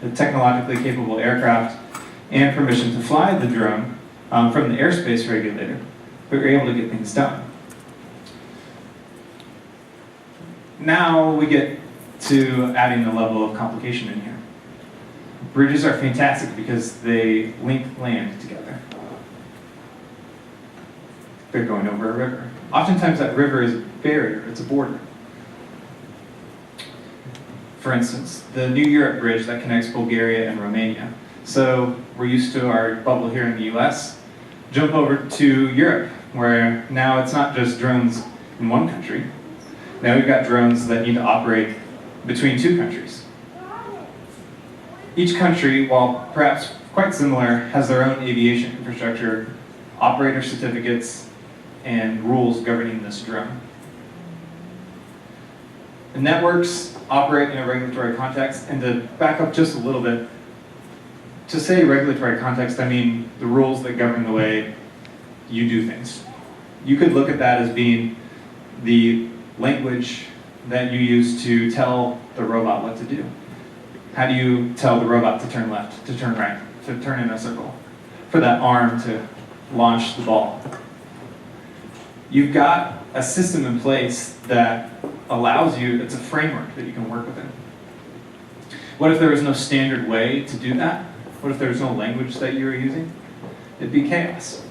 a technologically capable aircraft, and permission to fly the drone from the airspace regulator, but you're able to get things done. Now we get to adding a level of complication in here. Bridges are fantastic because they link land together. They're going over a river. Oftentimes that river is a barrier, it's a border. For instance, the New Europe Bridge that connects Bulgaria and Romania. So we're used to our bubble here in the US. Jump over to Europe, where now it's not just drones in one country. Now we've got drones that need to operate between two countries. Each country, while perhaps quite similar, has their own aviation infrastructure, operator certificates, and rules governing this drone. The networks operate in a regulatory context, and to back up just a little bit, to say regulatory context, I mean the rules that govern the way you do things. You could look at that as being the language that you use to tell the robot what to do. How do you tell the robot to turn left, to turn right, to turn in a circle, for that arm to launch the ball? You've got a system in place that allows you, it's a framework that you can work within. What if there was no standard way to do that? What if there was no language that you were using? It'd be chaos.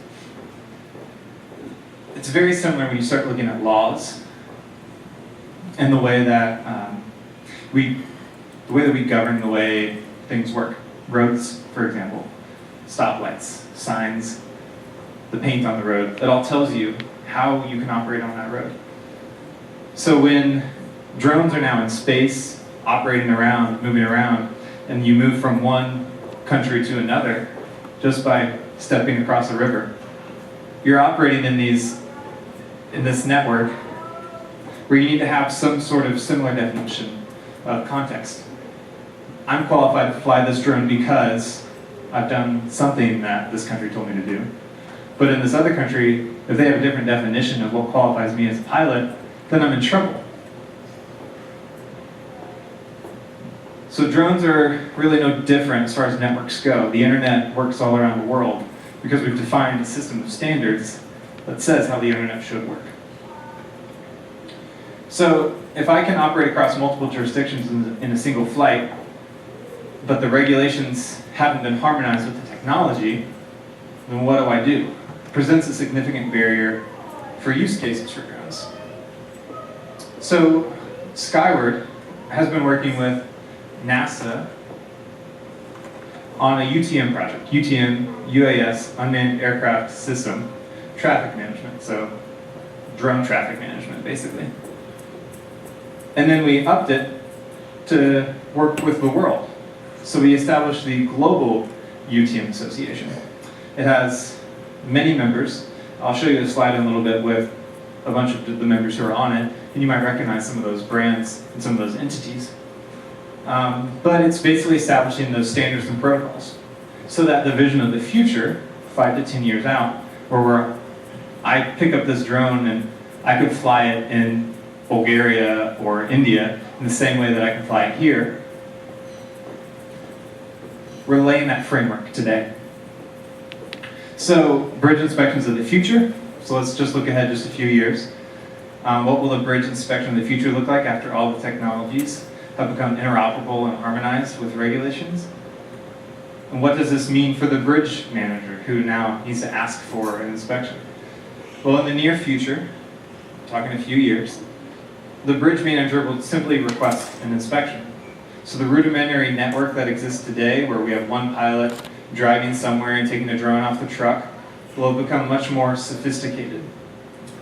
It's very similar when you start looking at laws and the way that we govern the way things work. Roads, for example, stoplights, signs, the paint on the road, it all tells you how you can operate on that road. So when drones are now in space, operating around, moving around, and you move from one country to another just by stepping across a river, you're operating in this network where you need to have some sort of similar definition of context. I'm qualified to fly this drone because I've done something that this country told me to do. But in this other country, if they have a different definition of what qualifies me as a pilot, then I'm in trouble. So drones are really no different as far as networks go. The internet works all around the world because we've defined a system of standards that says how the internet should work. So if I can operate across multiple jurisdictions in a single flight, but the regulations haven't been harmonized with the technology, then what do? It presents a significant barrier for use cases for drones. So Skyward has been working with NASA on a UTM project, UTM, UAS, Unmanned Aircraft System, traffic management, so drone traffic management, basically. And then we upped it to work with the world. So we established the Global Utm Association. It has many members. I'll show you a slide in a little bit with a bunch of the members who are on it, and you might recognize some of those brands and some of those entities. But it's basically establishing those standards and protocols so that the vision of the future, 5 to 10 years out, where I pick up this drone and I could fly it in Bulgaria or India in the same way that I can fly it here. We're laying that framework today. So, bridge inspections of the future. So let's just look ahead just a few years. What will the bridge inspection of the future look like after all the technologies have become interoperable and harmonized with regulations? And what does this mean for the bridge manager who now needs to ask for an inspection? Well, in the near future, talking a few years, the bridge manager will simply request an inspection. So the rudimentary network that exists today, where we have one pilot driving somewhere and taking a drone off the truck, will become much more sophisticated.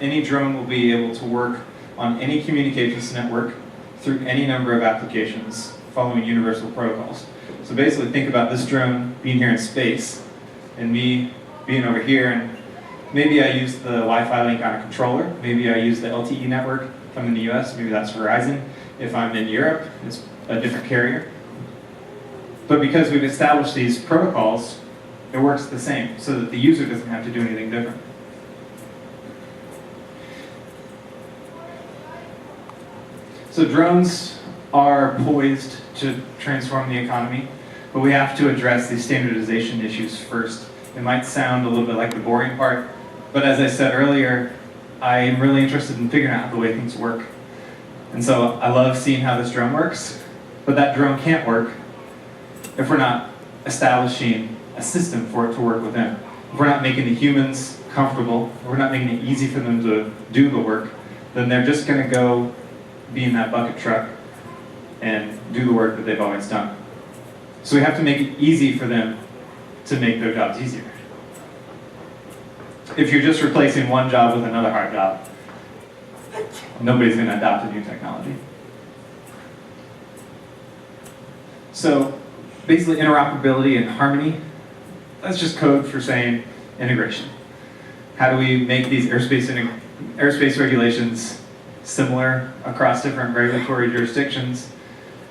Any drone will be able to work on any communications network through any number of applications following universal protocols. So basically think about this drone being here in space and me being over here, and maybe I use the Wi-Fi link on a controller, maybe I use the LTE network if I'm in the US, maybe that's Verizon. If I'm in Europe, it's a different carrier. But because we've established these protocols, it works the same, so that the user doesn't have to do anything different. So drones are poised to transform the economy. but we have to address these standardization issues first. It might sound a little bit like the boring part, but as I said earlier, I'm really interested in figuring out the way things work. And so I love seeing how this drone works, but that drone can't work if we're not establishing a system for it to work within. If we're not making the humans comfortable, if we're not making it easy for them to do the work, then they're just going to go be in that bucket truck and do the work that they've always done. So we have to make it easy for them to make their jobs easier. If you're just replacing one job with another hard job, nobody's going to adopt a new technology. So basically interoperability and harmony, that's just code for saying integration. How do we make these airspace regulations similar across different regulatory jurisdictions?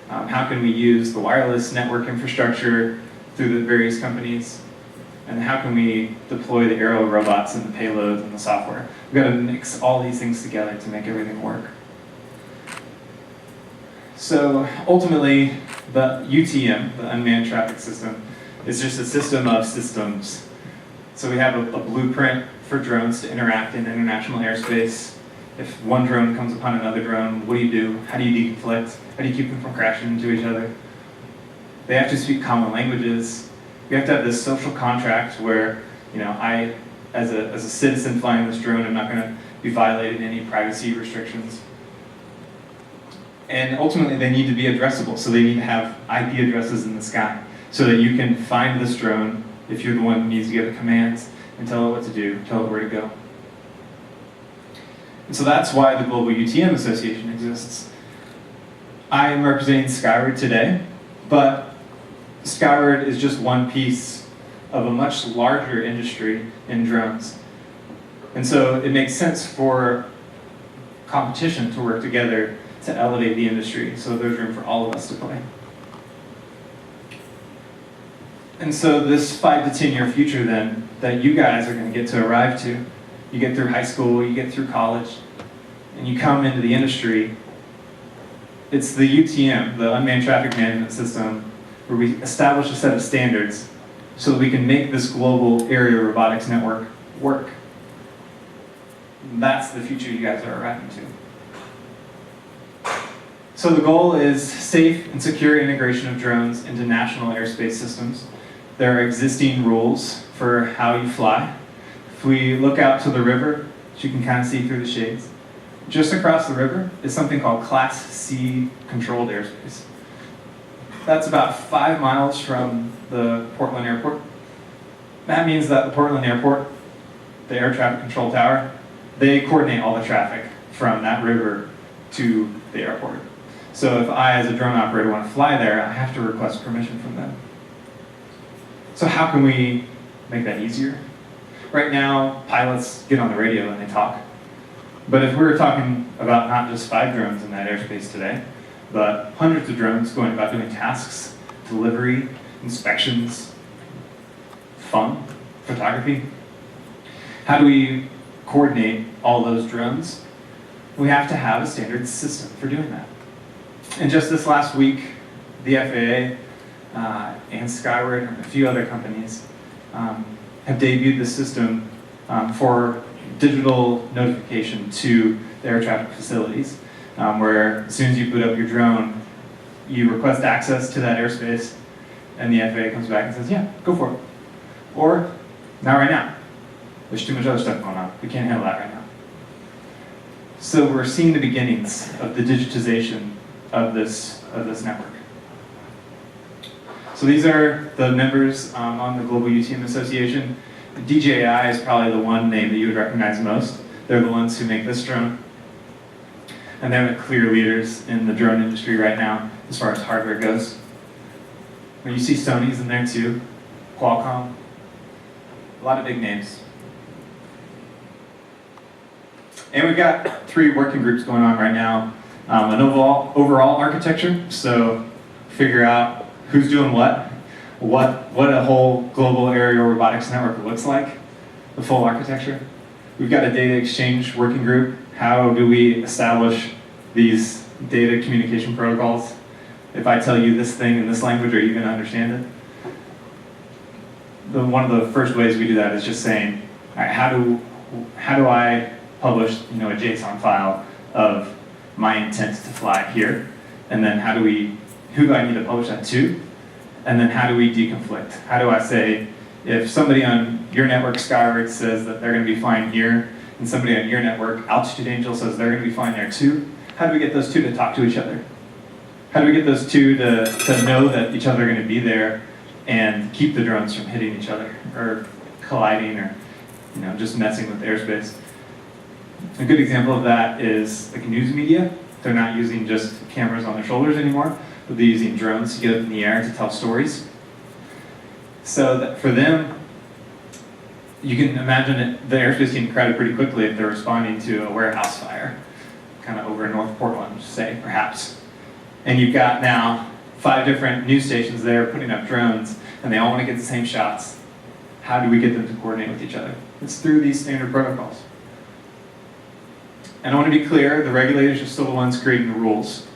How can we use the wireless network infrastructure through the various companies? And how can we deploy the aero robots and the payloads and the software? We've got to mix all these things together to make everything work. So ultimately, the UTM, the Unmanned Traffic System, is just a system of systems. So we have a blueprint for drones to interact in international airspace. If one drone comes upon another drone, what do you do? How do you deconflict? How do you keep them from crashing into each other? They have to speak common languages. We have to have this social contract where, I, as a citizen flying this drone, I'm not going to be violating any privacy restrictions. And ultimately, they need to be addressable. So they need to have IP addresses in the sky so that you can find this drone if you're the one who needs to give it commands and tell it what to do, tell it where to go. And so that's why the Global UTM Association exists. I am representing Skyward today, but Skyward is just one piece of a much larger industry in drones. And so it makes sense for competition to work together to elevate the industry, so there's room for all of us to play. And so this 5 to 10 year future then, that you guys are going to get to arrive to, you get through high school, you get through college, and you come into the industry, it's the UTM, the Unmanned Traffic Management System, where we establish a set of standards so that we can make this global area robotics network work. That's the future you guys are arriving to. So the goal is safe and secure integration of drones into national airspace systems. There are existing rules for how you fly. If we look out to the river, which you can kind of see through the shades, just across the river is something called Class C controlled airspace. That's about 5 miles from the Portland airport. That means that the Portland airport, the air traffic control tower, they coordinate all the traffic from that river to the airport. So if I, as a drone operator, want to fly there, I have to request permission from them. So how can we make that easier? Right now, pilots get on the radio and they talk. But if we were talking about not just 5 drones in that airspace today, but hundreds of drones going about doing tasks, delivery, inspections, fun, photography, how do we coordinate all those drones? We have to have a standard system for doing that. And just this last week, the FAA and Skyward and a few other companies have debuted the system for digital notification to the air traffic facilities, where as soon as you boot up your drone, you request access to that airspace, and the FAA comes back and says, yeah, go for it. Or, not right now. There's too much other stuff going on. We can't handle that right now. So we're seeing the beginnings of the digitization of this network. So these are the members on the Global UTM Association. DJI is probably the one name that you would recognize most. They're the ones who make this drone. And they're the clear leaders in the drone industry right now as far as hardware goes. You see Sony's in there too, Qualcomm, a lot of big names. And we've got 3 working groups going on right now. An overall architecture, so figure out who's doing what a whole global aerial robotics network looks like, the full architecture. We've got a data exchange working group. How do we establish these data communication protocols? if I tell you this thing in this language, are you going to understand it? One of the first ways we do that is just saying, all right, how do I publish a JSON file of my intent to fly here? And then who do I need to publish that to? And then how do we deconflict? How do I say, if somebody on your network, Skyward, says that they're going to be flying here, and somebody on your network, Altitude Angel, says they're going to be flying there too, how do we get those two to talk to each other? How do we get those two to know that each other are going to be there and keep the drones from hitting each other or colliding or just messing with airspace? A good example of that is like news media. They're not using just cameras on their shoulders anymore, but they're using drones to get up in the air to tell stories. So that for them, you can imagine it, the airspace getting crowded pretty quickly if they're responding to a warehouse fire, kind of over in North Portland, say, perhaps. And you've got now 5 different news stations there putting up drones, and they all want to get the same shots. How do we get them to coordinate with each other? It's through these standard protocols. And I want to be clear, the regulators are still the ones creating the rules.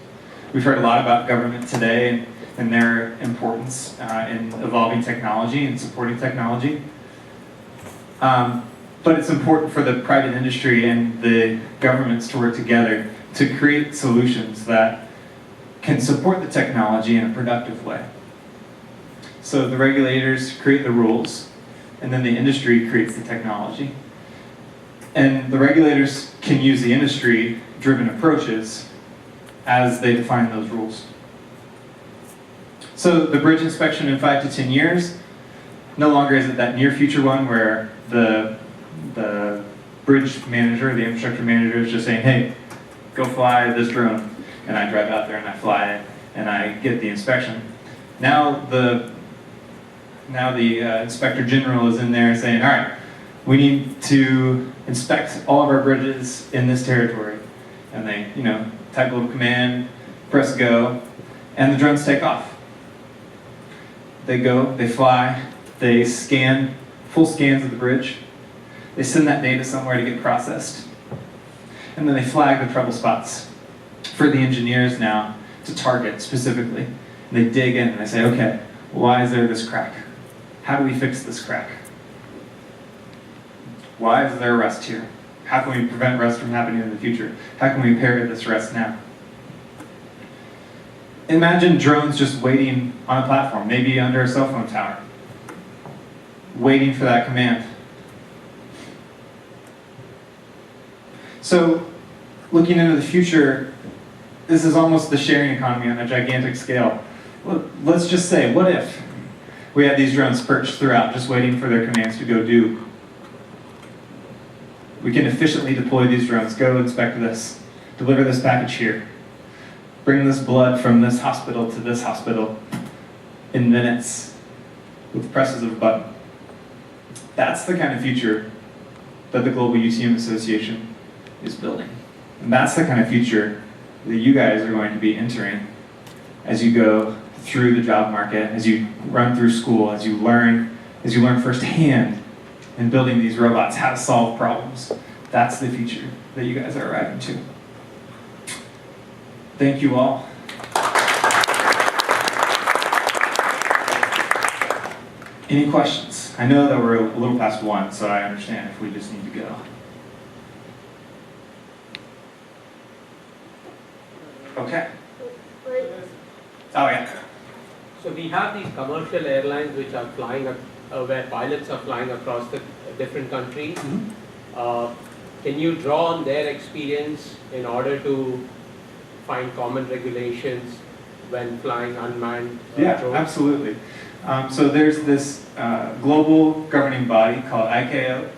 We've heard a lot about government today and their importance in evolving technology and supporting technology. But it's important for the private industry and the governments to work together to create solutions that can support the technology in a productive way. So the regulators create the rules, and then the industry creates the technology. And the regulators can use the industry-driven approaches as they define those rules. So the bridge inspection in 5 to 10 years, no longer is it that near future one where the bridge manager, the infrastructure manager is just saying, hey, go fly this drone. And I drive out there and I fly it and I get the inspection. Now the inspector general is in there saying, all right, we need to inspect all of our bridges in this territory. And they, type a little command, press go, and the drones take off. They go, they fly, they scan, full scans of the bridge. They send that data somewhere to get processed. And then they flag the trouble spots for the engineers now to target specifically. And they dig in and they say, okay, why is there this crack? How do we fix this crack? Why is there rust here? How can we prevent rust from happening in the future? How can we repair this rust now? Imagine drones just waiting on a platform, maybe under a cell phone tower, waiting for that command. So, looking into the future, this is almost the sharing economy on a gigantic scale. Let's just say, what if we had these drones perched throughout, just waiting for their commands to go do? We can efficiently deploy these drones. Go inspect this, deliver this package here, bring this blood from this hospital to this hospital in minutes with presses of a button. That's the kind of future that the Global UTM Association is building. And that's the kind of future that you guys are going to be entering as you go through the job market, as you run through school, as you learn firsthand in building these robots how to solve problems. That's the future that you guys are arriving to. Thank you all. Any questions? I know that we're a little past 1, so I understand if we just need to go. Okay. Oh yeah. So we have these commercial airlines which are flying, where pilots are flying across the different countries. Mm-hmm. Can you draw on their experience in order to find common regulations when flying unmanned Yeah, drones? absolutely. So there's this global governing body called ICAO.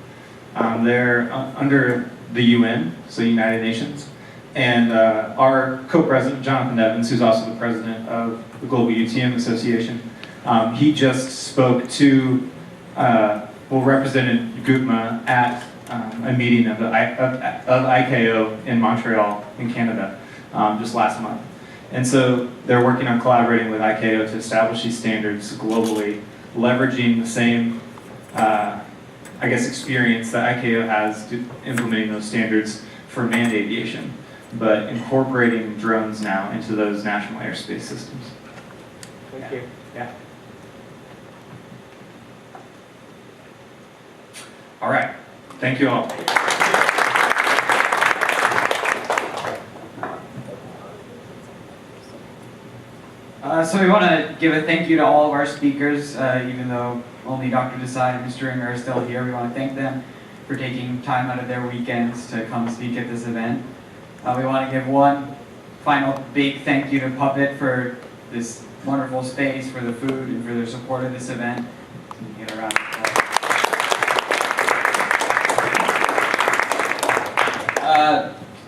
They're under the UN, so United Nations. And our co-president, Jonathan Evans, who's also the president of the Global UTM Association, he just spoke to, represented GUTMA at a meeting of ICAO in Montreal, in Canada, just last month. And so they're working on collaborating with ICAO to establish these standards globally, leveraging the same, experience that ICAO has to implementing those standards for manned aviation. but incorporating drones now into those national airspace systems. Thank you. Yeah. All right. Thank you all. So we want to give a thank you to all of our speakers, even though only Dr. Desai and Mr. Ringer are still here. We want to thank them for taking time out of their weekends to come speak at this event. We want to give one final big thank you to Puppet for this wonderful space, for the food, and for their support of this event. Get around.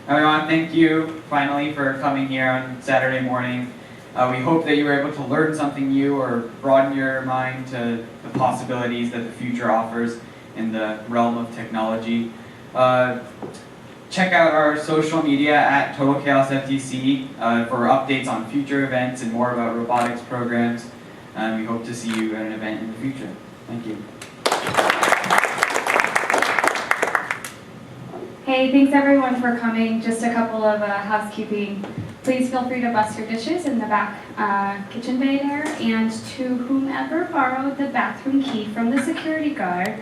And we want to thank you finally for coming here on Saturday morning. We hope that you were able to learn something new or broaden your mind to the possibilities that the future offers in the realm of technology. Check out our social media at Total Chaos FTC for updates on future events and more about robotics programs. And we hope to see you at an event in the future. Thank you. Hey, thanks everyone for coming. Just a couple of housekeeping. Please feel free to bust your dishes in the back kitchen bay there, and to whomever borrowed the bathroom key from the security guard,